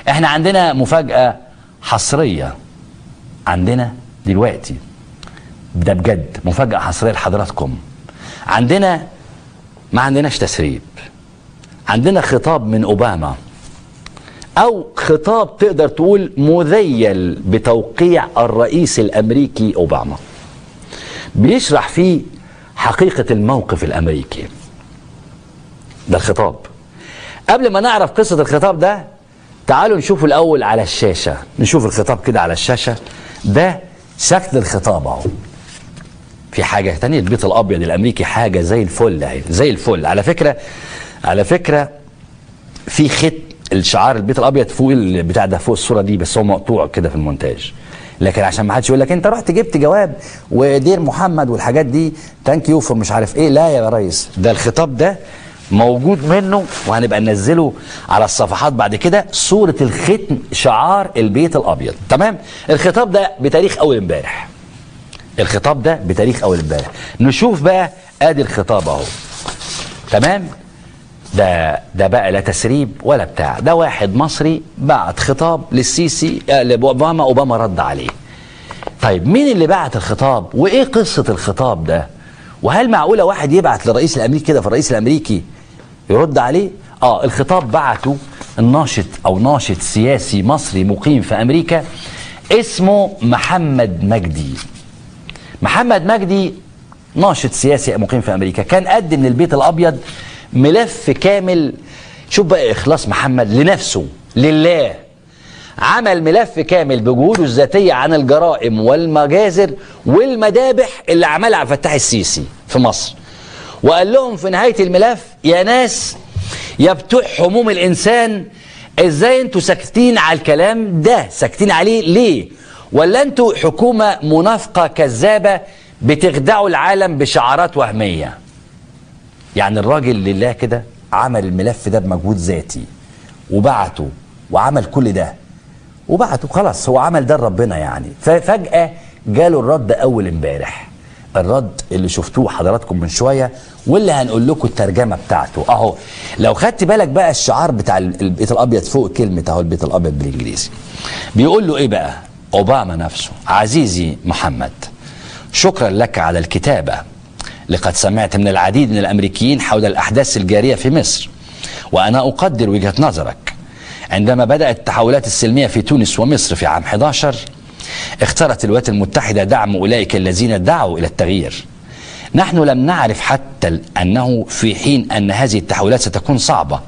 احنا عندنا مفاجأة حصرية عندنا دلوقتي، ده بجد مفاجأة حصرية لحضراتكم. ما عندناش تسريب، عندنا خطاب من أوباما، أو خطاب تقدر تقول مذيل بتوقيع الرئيس الأمريكي أوباما، بيشرح فيه حقيقة الموقف الأمريكي. ده الخطاب. قبل ما نعرف قصة الخطاب ده، تعالوا نشوف الأول على الشاشة، نشوف الخطاب كده على الشاشة. ده شكل الخطاب اهو. في حاجة تانية، البيت الأبيض الأمريكي حاجة زي الفل اهي، زي الفل. على فكرة في خط الشعار البيت الأبيض فوق البتاع ده، فوق الصورة دي، بس هو مقطوع كده في المونتاج، لكن عشان ما حدش يقول لك انت رحت جبت جواب ودير محمد والحاجات دي، ثانك يو فور مش عارف ايه. لا يا ريس، ده الخطاب ده موجود منه، وهنبقى ننزله على الصفحات بعد كده، صورة الختم شعار البيت الأبيض. تمام. الخطاب ده بتاريخ أول امبارح. نشوف بقى، ادي الخطاب اهو. تمام. ده بقى لا تسريب ولا بتاع، ده واحد مصري بعت خطاب للسيسي لأوباما، أوباما رد عليه. طيب مين اللي بعت الخطاب؟ وإيه قصة الخطاب ده؟ وهل معقولة واحد يبعت للرئيس الأمريكي كده فالرئيس الأمريكي يرد عليه؟ الخطاب بعته ناشط سياسي مصري مقيم في أمريكا اسمه محمد مجدي، ناشط سياسي مقيم في أمريكا. كان قدم للبيت الأبيض ملف كامل. شوف بقى إخلاص محمد لنفسه لله، عمل ملف كامل بجهوده الذاتية عن الجرائم والمجازر والمذابح اللي عملها عبد الفتاح السيسي في مصر، وقال لهم في نهاية الملف: يا ناس يا بتوع هموم الإنسان، ازاي انتوا ساكتين على الكلام ده؟ ساكتين عليه ليه؟ ولا انتوا حكومة منافقة كذابة بتخدعوا العالم بشعارات وهمية؟ يعني الراجل لله كده عمل الملف ده بمجهود ذاتي وبعته، وعمل كل ده وبعته، خلاص هو عمل ده لربنا يعني. ففجأة جاله الرد أول امبارح، الرد اللي شفتوه حضراتكم من شوية، واللي هنقول لكم الترجمة بتاعته اهو. لو خدت بالك بقى الشعار بتاع البيت الأبيض فوق كلمة اهو البيت الأبيض بالإنجليزي، بيقول له ايه بقى؟ أوباما نفسه: عزيزي محمد، شكرا لك على الكتابة. لقد سمعت من العديد من الأمريكيين حول الأحداث الجارية في مصر، وأنا أقدر وجهة نظرك. عندما بدأت التحولات السلمية في تونس ومصر في عام 11، اختارت الولايات المتحدة دعم أولئك الذين دعوا إلى التغيير. نحن لم نعرف حتى أنه في حين أن هذه التحولات ستكون صعبة،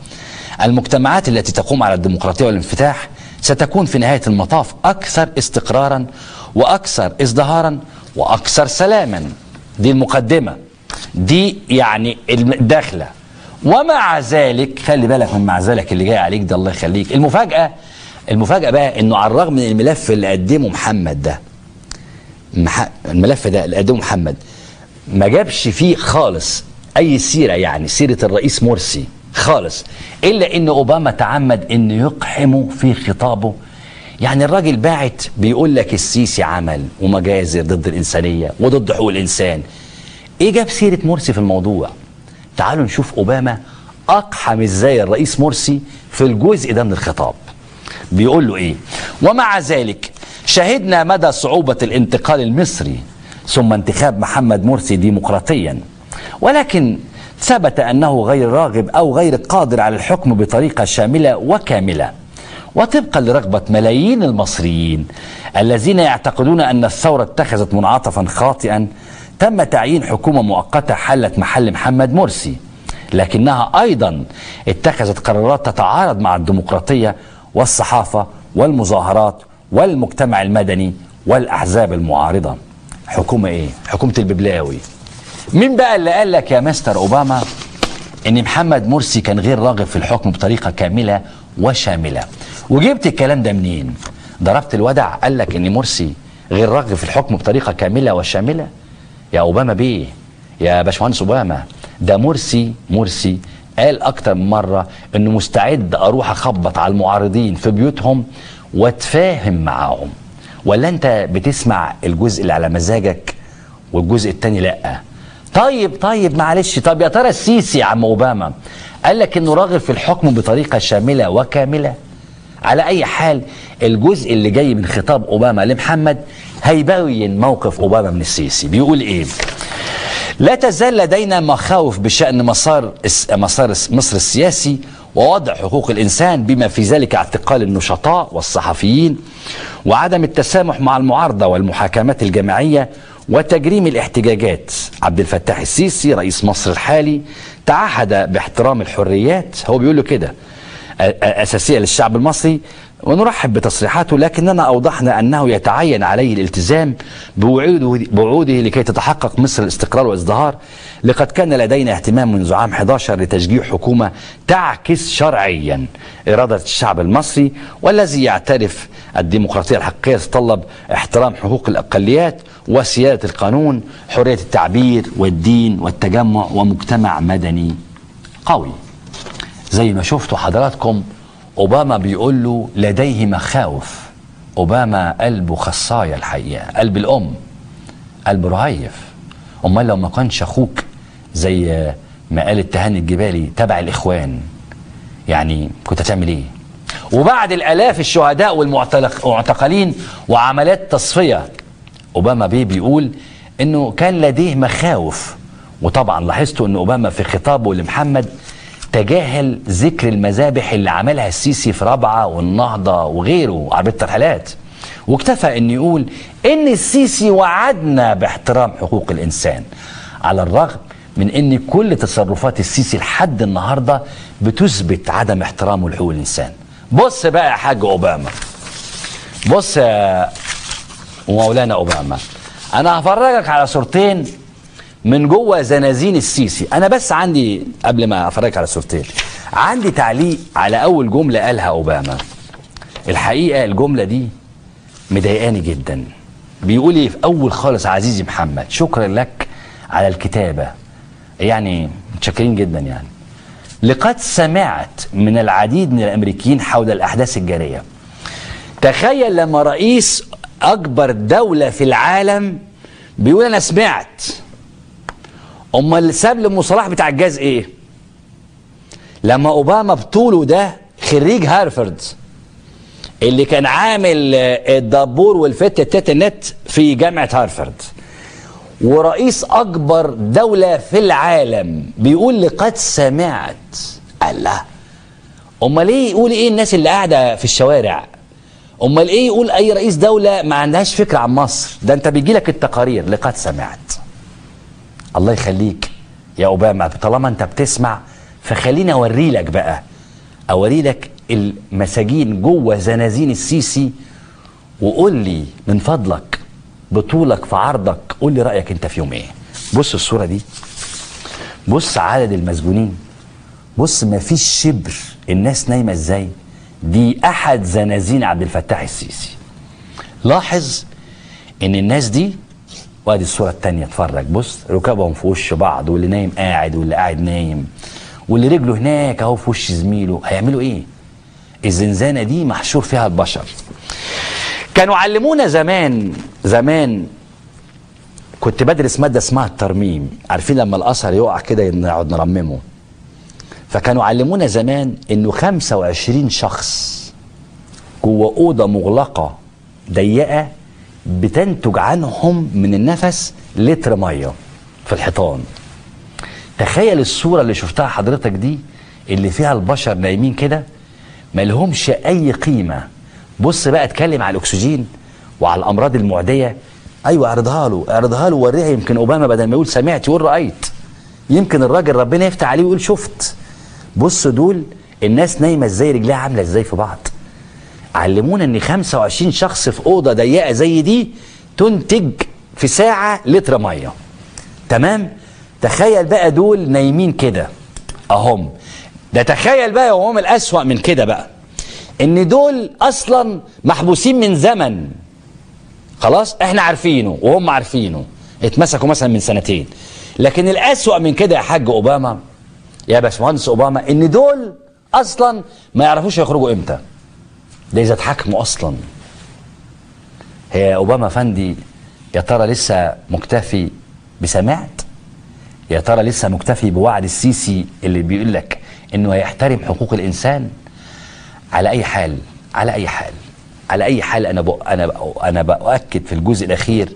المجتمعات التي تقوم على الديمقراطية والانفتاح ستكون في نهاية المطاف أكثر استقرارا وأكثر ازدهارا وأكثر سلاما. دي المقدمة، دي يعني الداخلة. ومع ذلك خلي بالك من مع ذلك اللي جاي عليك ده، الله يخليك. المفاجأة بقى انه على الرغم من الملف اللي قدمه محمد ده، الملف ده اللي قدمه محمد ما جابش فيه خالص اي سيرة، يعني سيرة الرئيس مرسي خالص، الا ان اوباما تعمد انه يقحمه في خطابه. يعني الراجل باعت بيقول لك السيسي عمل ومجازر ضد الإنسانية وضد حقوق الإنسان. ايه جاب سيرة مرسي في الموضوع؟ تعالوا نشوف أوباما أقحم ازاي الرئيس مرسي في الجزء ده من الخطاب. بيقول له ايه؟ ومع ذلك شهدنا مدى صعوبة الانتقال المصري ثم انتخاب محمد مرسي ديمقراطيا، ولكن ثبت أنه غير راغب أو غير قادر على الحكم بطريقة شاملة وكاملة، وطبقا لرغبة ملايين المصريين الذين يعتقدون أن الثورة اتخذت منعطفا خاطئا، تم تعيين حكومة مؤقتة حلت محل محمد مرسي، لكنها أيضا اتخذت قرارات تتعارض مع الديمقراطية والصحافة والمظاهرات والمجتمع المدني والأحزاب المعارضة. حكومة ايه؟ حكومة الببلاوي. مين بقى اللي قال لك يا مستر أوباما ان محمد مرسي كان غير راغب في الحكم بطريقة كاملة وشاملة؟ وجبت الكلام ده منين؟ ضربت الودع قال لك ان مرسي غير راغب في الحكم بطريقة كاملة وشاملة؟ يا أوباما بيه، يا باشمهندس أوباما، ده مرسي قال أكتر من مرة انه مستعد اروح اخبط على المعارضين في بيوتهم واتفاهم معاهم. ولا انت بتسمع الجزء اللي على مزاجك والجزء التاني لأ؟ طيب معلش، طب يا ترى السيسي يا عم أوباما قال لك انه راغب في الحكم بطريقة شاملة وكاملة؟ على اي حال الجزء اللي جاي من خطاب اوباما لمحمد هيبين موقف اوباما من السيسي. بيقول ايه؟ لا تزال لدينا مخاوف بشأن مسار مصر السياسي ووضع حقوق الإنسان، بما في ذلك اعتقال النشطاء والصحفيين وعدم التسامح مع المعارضة والمحاكمات الجماعية وتجريم الاحتجاجات. عبد الفتاح السيسي رئيس مصر الحالي تعهد باحترام الحريات، هو بيقول له كده، أساسية للشعب المصري، ونرحب بتصريحاته، لكننا أوضحنا أنه يتعين عليه الالتزام بوعوده لكي تتحقق مصر الاستقرار والازدهار. لقد كان لدينا اهتمام منذ عام 11 لتشجيع حكومة تعكس شرعيا إرادة الشعب المصري، والذي يعترف الديمقراطية الحقيقية تتطلب احترام حقوق الأقليات وسيادة القانون، حرية التعبير والدين والتجمع، ومجتمع مدني قوي. زي ما شفتوا حضراتكم أوباما بيقول له لديه مخاوف. أوباما قلبه خصاية الحقيقة، قلب الأم، قلب رهيف. أمال لو ما كانش أخوك زي ما قال التهاني الجبالي تبع الإخوان، يعني كنت هتعمل إيه؟ وبعد الآلاف الشهداء والمعتقلين وعمليات تصفية، أوباما بيقول إنه كان لديه مخاوف. وطبعا لاحظتوا إن أوباما في خطابه لمحمد تجاهل ذكر المذابح اللي عملها السيسي في رابعة والنهضة وغيره عربية الترحيلات، واكتفى ان يقول ان السيسي وعدنا باحترام حقوق الانسان، على الرغم من ان كل تصرفات السيسي لحد النهاردة بتثبت عدم احترامه لحقوق الانسان. بص بقى يا حاج اوباما، بص يا مولانا اوباما، انا هفرجك على صورتين من جوه زنازين السيسي. انا بس عندي قبل ما افرجك على صورتين عندي تعليق على اول جمله قالها اوباما. الحقيقه الجمله دي مضايقاني جدا. بيقول ايه في اول خالص؟ عزيزي محمد، شكرا لك على الكتابه، يعني متشكرين جدا. يعني لقد سمعت من العديد من الامريكيين حول الاحداث الجاريه. تخيل لما رئيس اكبر دوله في العالم بيقول انا سمعت. امال ساب لأم صلاح بتاع الجاز ايه؟ لما اوباما بطوله ده خريج هارفارد اللي كان عامل الدبور والفت التت النت في جامعة هارفارد، ورئيس اكبر دولة في العالم بيقول لقد سمعت. الله، امال ايه يقول ايه الناس اللي قاعدة في الشوارع؟ امال ايه يقول اي رئيس دولة ما عندهاش فكرة عن مصر؟ ده انت بيجي لك التقارير لقد سمعت. الله يخليك يا اوباما، طالما انت بتسمع فخليني اوري لك بقى، اوري لك المساجين جوه زنازين السيسي، وقول لي من فضلك بطولك في عرضك، قول لي رايك انت فيهم ايه. بص الصوره دي، بص عدد المسجونين، بص ما فيش شبر، الناس نايمه ازاي. دي احد زنازين عبد الفتاح السيسي. لاحظ ان الناس دي، وادي الصوره الثانيه، اتفرج، بص ركابهم في وش بعض، واللي نايم قاعد واللي قاعد نايم، واللي رجله هناك اهو في وش زميله. هيعملوا ايه؟ الزنزانه دي محشور فيها البشر. كانوا علمونا زمان كنت بدرس ماده اسمها الترميم، عارفين لما الاثر يقع كده نقعد نرممه. فكانوا علمونا زمان انه 25 شخص جوه اوضه مغلقه ضيقه بتنتج عنهم من النفس لتر ميه في الحيطان. تخيل الصوره اللي شفتها حضرتك دي اللي فيها البشر نايمين كده ما لهمش اي قيمه. بص بقى اتكلم على الاكسجين وعلى الامراض المعديه. ايوه اعرضها له ووريها، يمكن اوباما بدل ما يقول سمعت يقول رايت، يمكن الراجل ربنا يفتح عليه ويقول شفت. بص دول الناس نايمه ازاي، رجليها عامله ازاي في بعض. علمونا ان 25 شخص في اوضه ضيقه زي دي تنتج في ساعه لتر ميه. تمام؟ تخيل بقى دول نايمين كده اهم. ده تخيل بقى وهم الاسوأ من كده بقى ان دول اصلا محبوسين من زمن، خلاص احنا عارفينه وهم عارفينه، اتمسكوا مثلا من سنتين. لكن الاسوأ من كده يا حاج اوباما، يا باشمهندس اوباما، ان دول اصلا ما يعرفوش يخرجوا امتى. ده اذا اتحكموا اصلا. هي اوباما فندي يا ترى لسه مكتفي بسمعت؟ يا ترى لسه مكتفي بوعد السيسي اللي بيقول لك انه هيحترم حقوق الانسان؟ على اي حال على اي حال، على اي حال انا باؤكد في الجزء الاخير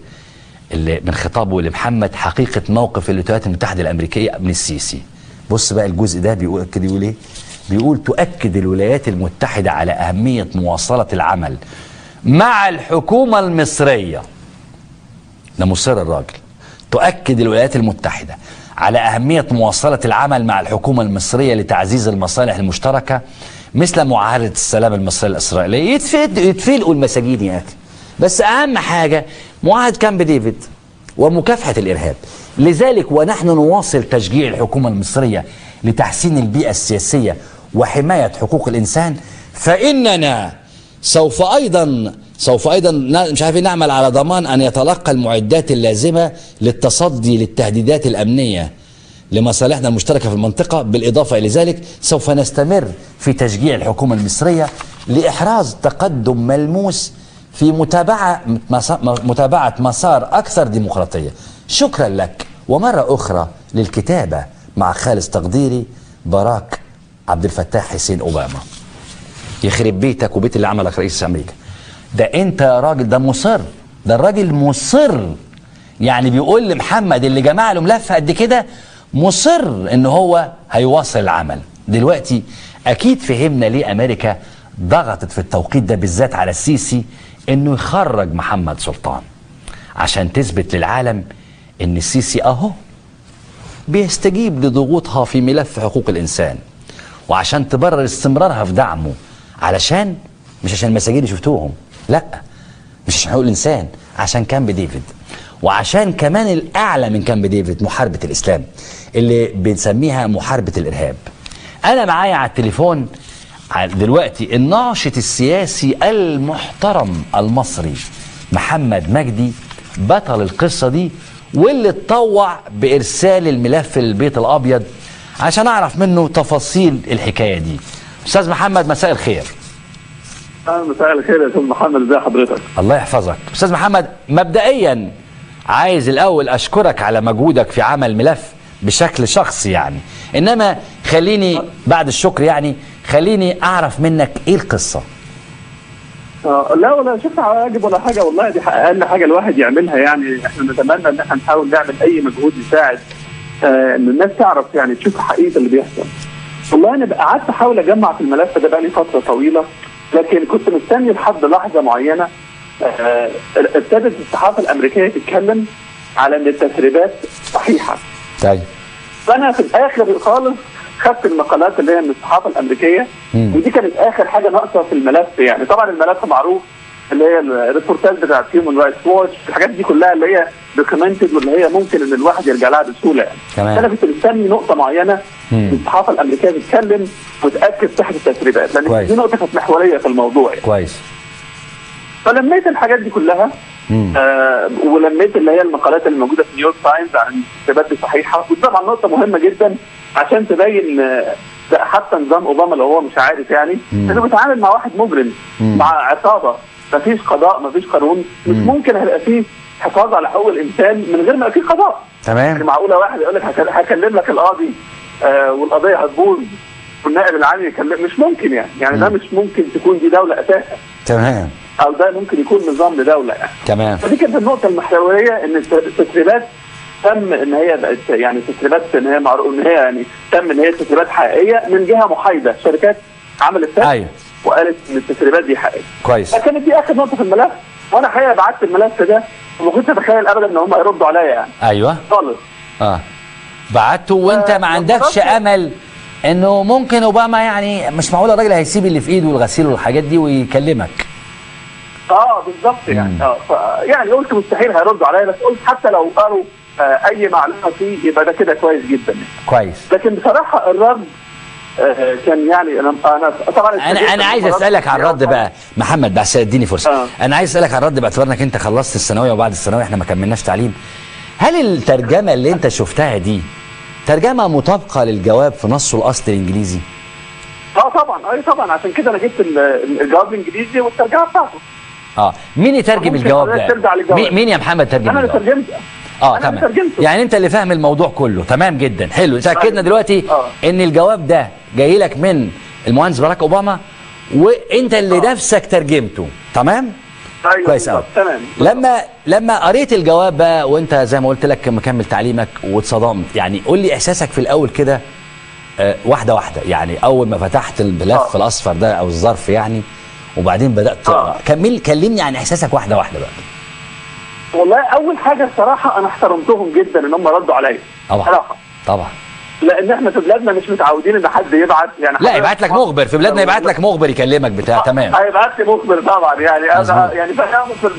اللي من خطابه لمحمد حقيقه موقف الولايات المتحده الامريكيه من السيسي. بص بقى الجزء ده بيؤكد، يقول ايه؟ بيقول تؤكد الولايات المتحده على اهميه مواصله العمل مع الحكومه المصريه. ده مصر الراجل. تؤكد الولايات المتحده على اهميه مواصله العمل مع الحكومه المصريه لتعزيز المصالح المشتركه مثل معاهده السلام المصريه الاسرائيليه. يتفلقوا المساجين يا اخي، بس اهم حاجه معاهده كامب ديفيد ومكافحه الارهاب. لذلك ونحن نواصل تشجيع الحكومه المصريه لتحسين البيئه السياسيه وحمايه حقوق الانسان، فاننا سوف ايضا مش عارف نعمل على ضمان ان يتلقى المعدات اللازمه للتصدي للتهديدات الامنيه لمصالحنا المشتركه في المنطقه. بالاضافه الى ذلك سوف نستمر في تشجيع الحكومه المصريه لاحراز تقدم ملموس في متابعه مسار اكثر ديمقراطيه. شكرا لك، ومره اخرى للكتابه مع خالص تقديري باراك عبد الفتاح حسين اوباما. يخرب بيتك وبيت اللي عملك رئيس امريكا. ده انت يا راجل، ده مصر، ده الراجل مصر، يعني بيقول لمحمد اللي جمع له ملف قد كده مصر ان هو هيواصل العمل. دلوقتي اكيد فهمنا ليه امريكا ضغطت في التوقيت ده بالذات على السيسي انه يخرج محمد سلطان، عشان تثبت للعالم ان السيسي اهو بيستجيب لضغوطها في ملف حقوق الانسان، وعشان تبرر استمرارها في دعمه، علشان مش عشان المساجين اللي شفتوهم، لا، مش عشان حقوق الانسان، عشان كامب ديفيد، وعشان كمان الاعلى من كامب ديفيد محاربه الاسلام اللي بنسميها محاربه الارهاب. انا معايا على التليفون دلوقتي الناشط السياسي المحترم المصري محمد مجدي، بطل القصه دي واللي اتطوع بارسال الملف للبيت الابيض عشان اعرف منه تفاصيل الحكايه دي. استاذ محمد مساء الخير. مساء الخير يا استاذ محمد، ازي حضرتك؟ الله يحفظك. استاذ محمد، مبدئيا عايز الاول اشكرك على مجهودك في عمل ملف بشكل شخصي يعني، انما خليني بعد الشكر يعني خليني اعرف منك ايه القصه. لا ولا شوف واجب ولا حاجه، والله دي اقل حاجه الواحد يعملها. يعني احنا نتمنى ان احنا نحاول نعمل اي مجهود يساعد ان الناس تعرف يعني تشوف حقيقه اللي بيحصل. والله انا قعدت احاول اجمع في الملف ده بقالي فتره طويله، لكن كنت مستني لحد لحظه معينه ابتدت الصحافه الامريكيه تتكلم على ان التسريبات صحيحه. طيب. فانا في الاخر خالص خدت المقالات اللي هي من الصحافه الامريكيه، ودي كانت اخر حاجه ناقصه في الملف. يعني طبعا الملف معروف، اللي هي الريبورتات بتاعت هيومن رايتس واتش، الحاجات دي كلها اللي هي دوكيومنتد واللي هي ممكن ان الواحد يرجع لها بسهوله يعني. تمام. انا كنت مستني نقطه معينه الصحافه الامريكيه تتكلم وتاكد صحه التسريبات، لان دي نقطه كانت محوريه في الموضوع يعني. كويس. فلميت الحاجات دي كلها ولميت اللي هي المقالات اللي موجوده في نيويورك تايمز عن التسريبات دي صحيحه، وطبعا نقطه مهمه جدا عشان تبين حتى نظام اوباما لو هو مش عارف يعني انه بيتعامل مع واحد مجرم، مع عصابه، مفيش قضاء، مفيش قانون، مش ممكن هيبقى فيه حفاظ على حقوق الانسان من غير ما يبقى فيه قضاء. تمام. يعني معقوله واحد يقول لك هكلم لك القاضي والقضيه هتبوظ والنائب العام يكلم؟ مش ممكن يعني ده مش ممكن تكون دي دوله اساسا. تمام. او ده ممكن يكون نظام لدوله يعني. تمام. فدي كانت النقطه المحوريه، ان التسريبات تم ان هي بقت يعني تسريبات ان هي معروف ان هي يعني تم ان هي تسريبات حقيقيه من جهه محايده، شركات عملت تست. ايوه. وقالت ان التسريبات دي حقيقيه. كويس. فكانت دي اخر نقطه في الملف، وانا حقيقه بعت الملف ده وما كنتش اتخيل ابدا ان هم هيردوا عليا يعني. ايوه. خالص. بعته وانت ما عندكش امل انه ممكن اوباما يعني مش معقول الراجل هيسيب اللي في ايده والغسيل والحاجات دي ويكلمك. بالظبط يعني. يعني قلت مستحيل هيردوا عليا، بس قلت حتى لو قالوا اي معلومه فيه يبقى ده كده كويس جدا يعني. كويس. لكن بصراحه الرد كان يعني انا طبعا انا عايز اسالك على الرد بقى محمد، بس اديني فرصه. انا عايز اسالك على الرد باعتبار انك انت خلصت الثانويه وبعد الثانويه احنا ما كملناش تعليم. هل الترجمه اللي انت شفتها دي ترجمه مطابقه للجواب في نصه الاصلي الانجليزي؟ طبعا. طبعا، عشان كده انا جبت الجواب الانجليزي والترجمه بتاعته. مين يترجم الجواب ده؟ مين يا محمد ترجم انا الجواب؟ اللي ترجمته. تمام. يعني انت اللي فاهم الموضوع كله. تمام جدا. حلو. تاكدنا دلوقتي ان الجواب ده جاي لك من المهندس باراك اوباما وانت اللي نفسك ترجمته. تمام؟ ايوه كويس قوي. تمام. لما قريت الجواب بقى وانت زي ما قلت لك مكمل تعليمك واتصدمت، يعني قول لي احساسك في الاول كده واحده واحده، يعني اول ما فتحت الملف الاصفر ده او الظرف يعني وبعدين بدات تقرا، كلمني عن احساسك واحده واحده بقى. والله اول حاجه الصراحه انا احترمتهم جدا ان هم ردوا عليا صراحه. طبعا لان احنا في بلادنا مش متعودين ان حد يبعت، يعني لا يبعت لك مخبر في بلادنا، يبعت لك مخبر يكلمك بتاع. تمام، هيبعت لي مخبر طبعا، يعني انا يعني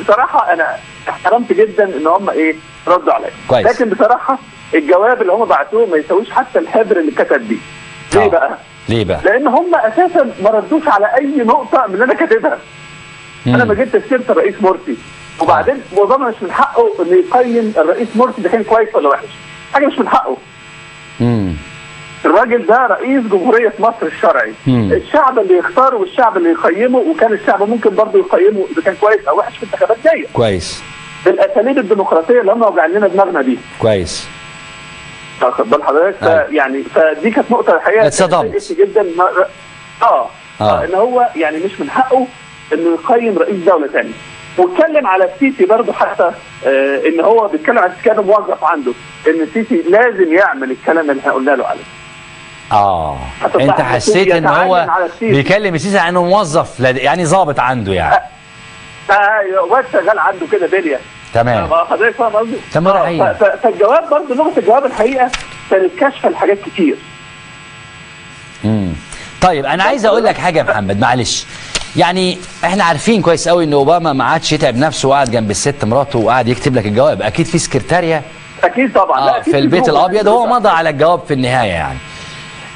بصراحه انا احترمت جدا ان هم ايه ردوا عليا. كويس. لكن بصراحه الجواب اللي هم بعتوه ما يساويش حتى الحبر اللي كتب بيه. ليه بقى؟ لان هم اساسا ما ردوش على اي نقطه من اللي انا كاتبها. انا ما جبت سيره الرئيس مرسي، وبعدين معظمنا مش من حقه انه يقيم الرئيس مرسي ده كان كويس ولا وحش، حاجه مش من حقه. الراجل ده رئيس جمهوريه مصر الشرعي، الشعب اللي يختاره والشعب اللي يقيمه، وكان الشعب ممكن برضه يقيمه اذا كان كويس او وحش في انتخابات جايه. كويس. بالاساليب الديمقراطيه اللي هم واجعين لنا دماغنا بيها. كويس. واخد بال حضرتك؟ يعني فدي كانت نقطه الحقيقه اتصدمت جدا. ان هو يعني مش من حقه انه يقيم رئيس دوله ثاني. واتكلم على السيسي برضه حتى ان هو بيتكلم عن السيسي موظف عنده، ان السيسي لازم يعمل الكلام اللي احنا قلنا له عليه. انت حسيت ان هو بيكلم السيسي عنه موظف يعني ضابط عنده يعني. ايوه واد شغال عنده كده بليه. تمام. حضرتك فاهم قصدي؟ تمام. فالجواب برضه لغه الجواب الحقيقه كانت كاشفه لحاجات كتير. طيب انا عايز اقول لك حاجه يا محمد معلش، يعني احنا عارفين كويس قوي ان اوباما ما عادش يتعب نفسه وقعد جنب الست مراته وقعد يكتب لك الجواب، اكيد في سكرتاريه اكيد طبعا. لا في البيت الابيض هو مضى على الجواب في النهايه يعني.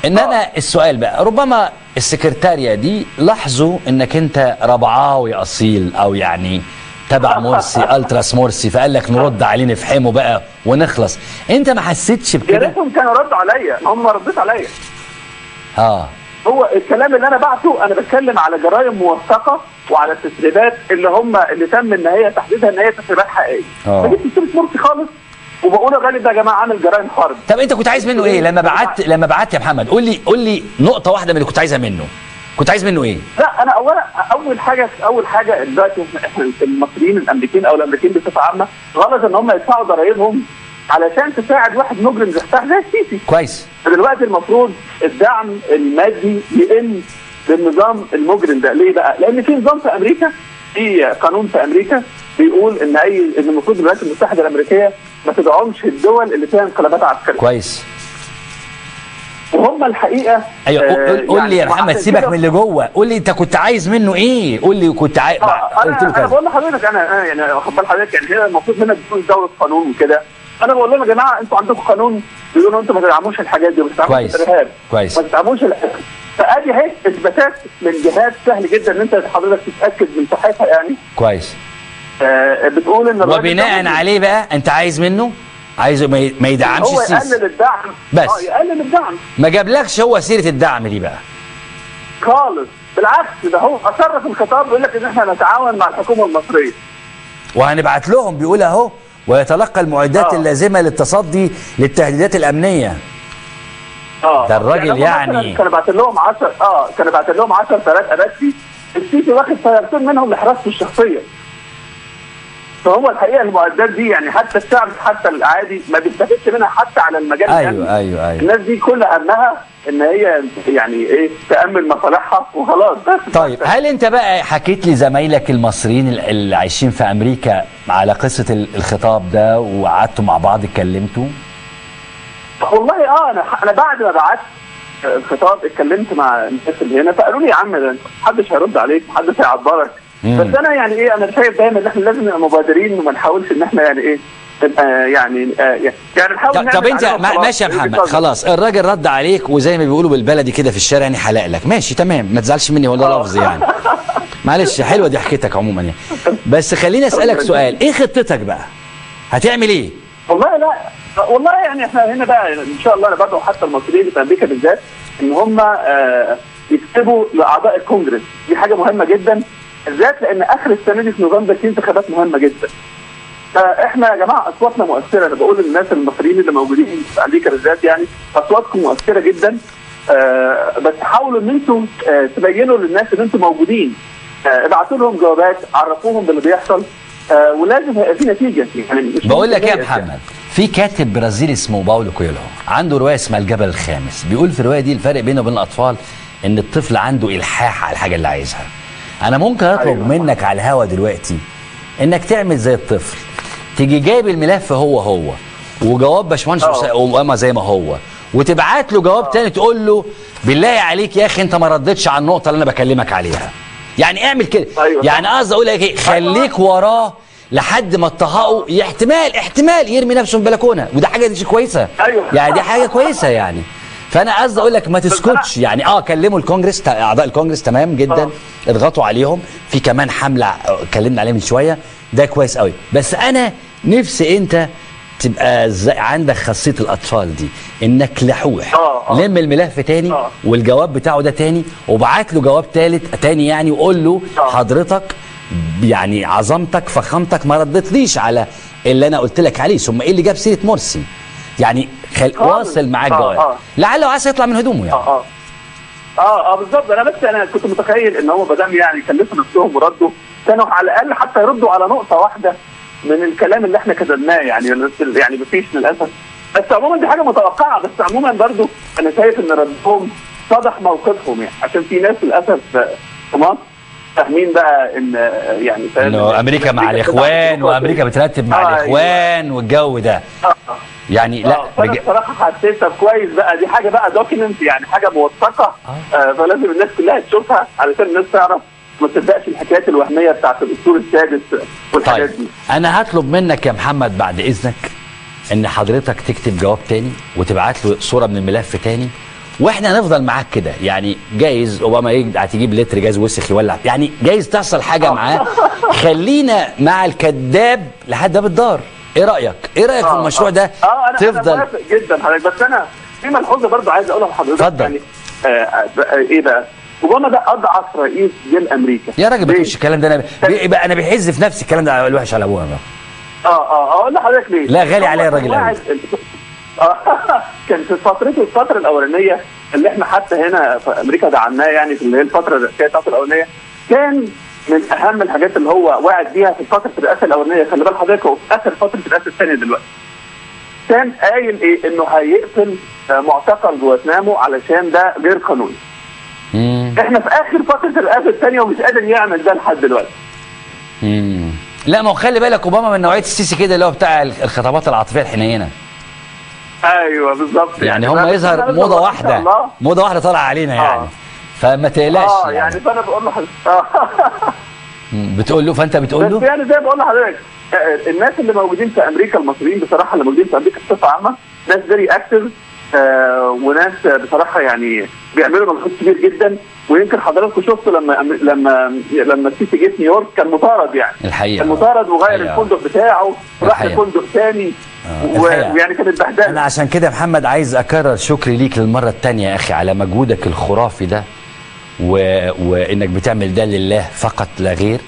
انما السؤال بقى، ربما السكرتاريه دي لاحظوا انك انت ربعاوي اصيل او يعني تبع مرسي التراس مرسي، فقال لك نرد عليه نفحمه بقى ونخلص. انت ما حسيتش بكده؟ يا ريتهم كانوا ردوا عليا، هم ما ردوش عليا. هو الكلام اللي انا بعته انا بتكلم على جرائم موثقه وعلى التسريبات اللي تم ان هي تحديدها ان هي تسريبات حقيقيه. ما جبتش سيره مرسي خالص، وبقول الراجل ده يا جماعه عامل جرائم حرب. طب انت كنت عايز منه ايه لما بعت يا محمد؟ قول لي نقطه واحده من اللي كنت عايزها منه. كنت عايز منه ايه؟ لا انا اول حاجه دلوقتي احنا المصريين الامريكيين او الامريكيين بصفه عامه غلط ان هم يدفعوا ضرائبهم علشان تساعد واحد مجرم زي السيسي. كويس. دلوقتي المفروض الدعم المادي يقل للنظام المجرم ده. ليه بقى؟ لان في نظام في امريكا، في قانون في امريكا بيقول ان المفروض الولايات المتحده الامريكيه ما تدعمش الدول اللي فيها انقلابات عسكريه. كويس. وهم الحقيقه ايوه قول لي يا محمد، سيبك من اللي جوه، قول لي انت كنت عايز منه ايه؟ قول لي كنت عايز قلت له كذا. انا بقول لحضرتك انا يعني واخد بال حضرتك، يعني هي المفروض منها تكون دوله قانون وكده. انا بقول لهم يا جماعه انتوا عندكم قانون بيقولوا انتوا ما تدعموش الحاجات دي وما تدعموش الارهاب. كويس. ما تدعموش فادي اهي اثباتات من جهات سهل جدا ان انت حضرتك تتاكد من صحتها يعني. كويس. بتقول ان وبناء عليه بقى انت عايز منه عايزه ما يدعمش السيسي. هو يقلل الدعم بس. يقلل الدعم. ما جابلكش هو سيره الدعم دي بقى خالص، بالعكس ده هو اصر في الخطاب بيقول لك ان احنا نتعاون مع الحكومه المصريه وهنبعت لهم، بيقول اهو ويتلقى المعدات اللازمه للتصدي للتهديدات الامنيه. ده الراجل يعني كان بعت لهم 10,000 اباتي، السيسي واخد طيارتين منهم لحراسته الشخصيه. فهو الحقيقه المعدات دي يعني حتى الشعب حتى العادي ما بيستفدش منها حتى على المجال ايوه. الناس دي كل همها ان هي يعني ايه تامن مصالحها وخلاص بس. طيب هل انت بقى حكيت لي زمايلك المصريين اللي عايشين في امريكا على قصه الخطاب ده وقعدتوا مع بعض اتكلمتوا؟ والله انا بعد ما بعت الخطاب اتكلمت مع الناس اللي هنا فقالوا لي يا عم ده محدش هيرد عليك، محدش هيعبرك. بس انا يعني ايه، انا شايف دايما ان احنا لازم نبقى مبادرين وما نحاولش ان احنا يعني ايه يعني نحاول. طب انت ماشي يا محمد، خلاص الراجل رد عليك وزي ما بيقولوا بالبلدي كده في الشارع يعني حلق لك، ماشي تمام، ما تزعلش مني ولا لفظ يعني. معلش حلوه دي حكيتك عموما يعني. بس خليني اسالك سؤال، ايه خطتك بقى؟ هتعمل ايه؟ والله يعني احنا هنا بقى ان شاء الله انا بدعو حتى المصريين في امريكا بالذات ان هم يكتبوا لاعضاء الكونجرس، دي حاجه مهمه جدا بالذات لان اخر السنه دي في نوفمبر في انتخابات مهمه جدا. فاحنا يا جماعه اصواتنا مؤثره، انا بقول للناس المصريين اللي موجودين في امريكا بالذات يعني اصواتكم مؤثره جدا بس حاولوا ان انتم تبينوا للناس ان انتم موجودين. ابعتوا لهم جوابات، عرفوهم باللي بيحصل، ولازم هيبقى في نتيجه. يعني مش بقول لك ايه يا محمد، في كاتب برازيلي اسمه باولو كويلهو عنده روايه اسمها الجبل الخامس. بيقول في الروايه دي الفرق بينه وبين الاطفال ان الطفل عنده الحاح على الحاجه اللي عايزها. انا ممكن اطلب منك على الهوا دلوقتي انك تعمل زي الطفل، تيجي جايب الملف هو وجواب باشمهندس اسامه زي ما هو، وتبعت له جواب تاني تقول له بالله عليك يا اخي انت ما ردتش على النقطه اللي انا بكلمك عليها. يعني اعمل كده. يعني قصدي اقول لك ايه، خليك وراه لحد ما تطهقه. احتمال يرمي نفسه من البلكونه، وده حاجه دي كويسه. يعني دي حاجه كويسه يعني. فانا قصدي اقول لك ما تسكتش يعني. كلموا الكونجرس، اعضاء الكونجرس تمام جدا، اضغطوا عليهم. في كمان حمله اتكلمنا عليها من شويه، ده كويس قوي. بس انا نفسي انت تبقى عندك خاصيه الاطفال دي، انك لحوح لم الملف تاني والجواب بتاعه ده تاني، وبعت له جواب تاني يعني، وقول له حضرتك يعني عظمتك فخامتك ما ردتليش على اللي انا قلت لك عليه، ثم ايه اللي جاب سيره مرسي يعني. واصل معاك جواب لعله عايز يطلع من هدومه يعني. بالظبط. انا كنت متخيل ان هم ما دام يعني كلفوا نفسهم وردوا، كانوا على الاقل حتى يردوا على نقطه واحده من الكلام اللي احنا كتبناه يعني مفيش للاسف. بس عموما دي حاجه متوقعه. بس عموما برضو انا شايف ان ردهم صدح موقفهم يعني، عشان في ناس للاسف في مصر فاهمين بقى ان يعني انه امريكا مع الاخوان وامريكا بترتب مع الاخوان والجو ده. يعني لا فانا بصراحه حسيتها كويس بقى، دي حاجه بقى دوكيمنت يعني، حاجه موثقه. فلازم الناس كلها تشوفها علشان الناس تعرف ما تصدقش الحكايات الوهميه بتاعت الاسطول السادس والحاجات دي. انا هطلب منك يا محمد بعد اذنك ان حضرتك تكتب جواب تاني وتبعت له صوره من الملف تاني، واحنا هنفضل معاك كده يعني. جايز اوباما هتجيب لتر جاز وسخ يولع يعني، جايز تحصل حاجه معاه. خلينا مع الكذاب لحد باب الدار. ايه رايك في المشروع ده؟ انا موافق جدا حضرتك. بس انا في ملحوظه برضو عايز اقولها لحضرتك. اتفضل. يعني ايه بقى؟ اوباما ده اضعف رئيس جه لامريكا. يا راجل ما تقولش الكلام ده. انا بيحز في نفسي الكلام ده الوحش على ابوها بقى. اقول لحضرتك ليه؟ لا غالي عليا الراجل قوي. كان في الفتره الاولانيه اللي احنا حتى هنا في امريكا دعمناه يعني، في اللي هي الفتره الرئاسيه بتاعته الاولانيه، كان من اهم الحاجات اللي هو وعد بيها في فتره الرئاسه الاولانيه. خلي بال حضرتك هو في اخر فتره الرئاسه الثانيه دلوقتي كان قايل ايه؟ انه هيقفل معتقل جوانتنامو علشان ده غير قانوني. احنا في اخر فتره الرئاسه الثانيه ومش قادر يعمل ده لحد دلوقتي. لا ما هو خلي بالك اوباما من نوعيه السيسي كده، اللي هو بتاع الخطابات العاطفيه الحنينه. ايوه بالظبط. يعني هم يظهر موضه واحده طالعه علينا يعني. فما تقلقش يعني فانا بقول له بتقول له، فانت بتقول له يعني زي ما بقول لحضرتك الناس اللي موجودين في امريكا، المصريين بصراحه اللي موجودين في امريكا بصفه عامه، ناس فيري اكتف وناس بصراحه يعني بيعملوا مجهود كبير جدا. ويمكن حضراتكم شفتوا لما السيسي جه نيويورك كان مطارد يعني. الحقيقه كان مطارد وغير الفندق بتاعه وراح لفندق ثاني ويعني كانت بهدله. انا عشان كده يا محمد عايز اكرر شكري ليك للمره الثانيه يا اخي على مجهودك الخرافي ده، وانك بتعمل ده لله فقط لا غير.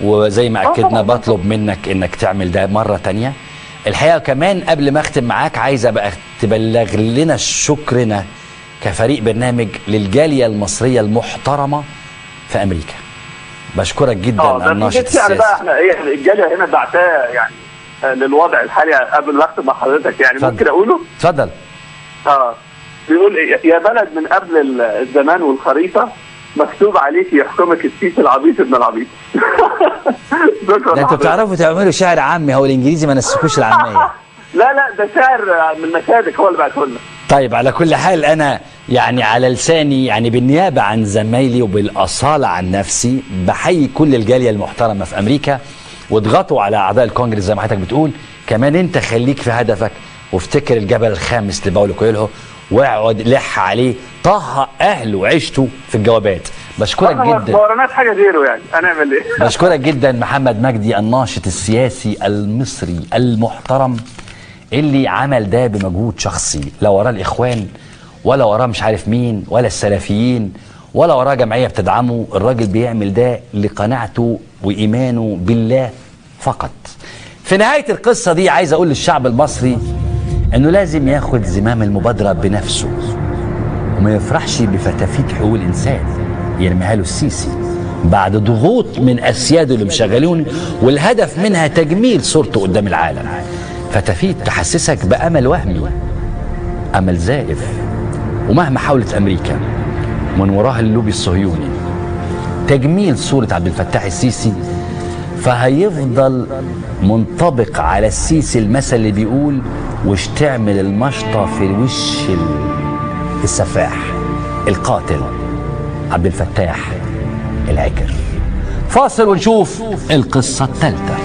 وزي ما اكدنا بطلب منك انك تعمل ده مره ثانيه. الحقيقه كمان قبل ما اختم معاك عايز ابقى تبلغ لنا شكرنا كفريق برنامج للجاليه المصريه المحترمه في امريكا. بشكرك جدا الناشط السياسي. بقى احنا ايه الجاليه هنا بعتها يعني للوضع الحالي قبل ما اختم مع حضرتك يعني. ممكن اقوله؟ اتفضل. بيقول يا بلد من قبل الزمان والخريطه مكتوب عليك يحكمك السيسي العبيط ابن العبيط. ده انتوا بتعرفوا تعملوا شعر عامي، هو الانجليزي ما نسكوش العاميه. لا ده شعر من مشاهدك هو اللي بعته لنا. طيب على كل حال انا يعني على لساني يعني بالنيابه عن زمايلي وبالاصاله عن نفسي بحيي كل الجاليه المحترمه في امريكا، واضغطوا على اعضاء الكونجرس زي ما حضرتك بتقول. كمان انت خليك في هدفك وافتكر الجبل الخامس لباولو كويلهو واقعد لح عليه، طه اهله وعيشته في الجوابات. بشكرك جدا. ما وراناش حاجه غيره يعني، هنعمل ايه؟ بشكرك جدا محمد مجدي الناشط السياسي المصري المحترم اللي عمل ده بمجهود شخصي، لا وراه الاخوان ولا وراه مش عارف مين ولا السلفيين ولا وراه جمعيه بتدعمه. الراجل بيعمل ده لقناعته وايمانه بالله فقط. في نهايه القصه دي عايز اقول للشعب المصري انه لازم ياخد زمام المبادره بنفسه، وما يفرحش بفتافيت حقوق الانسان يرميها له السيسي بعد ضغوط من اسياده اللي مشغلون، والهدف منها تجميل صورته قدام العالم. فتافيت تحسسك بامل وهمي، امل زائف، ومهما حاولت امريكا من وراها اللوبي الصهيوني تجميل صورة عبد الفتاح السيسي، فهيفضل منطبق على السيسي المثل اللي بيقول وش تعمل المشطة في وش السفاح القاتل عبد الفتاح العكر. فاصل ونشوف القصة الثالثة.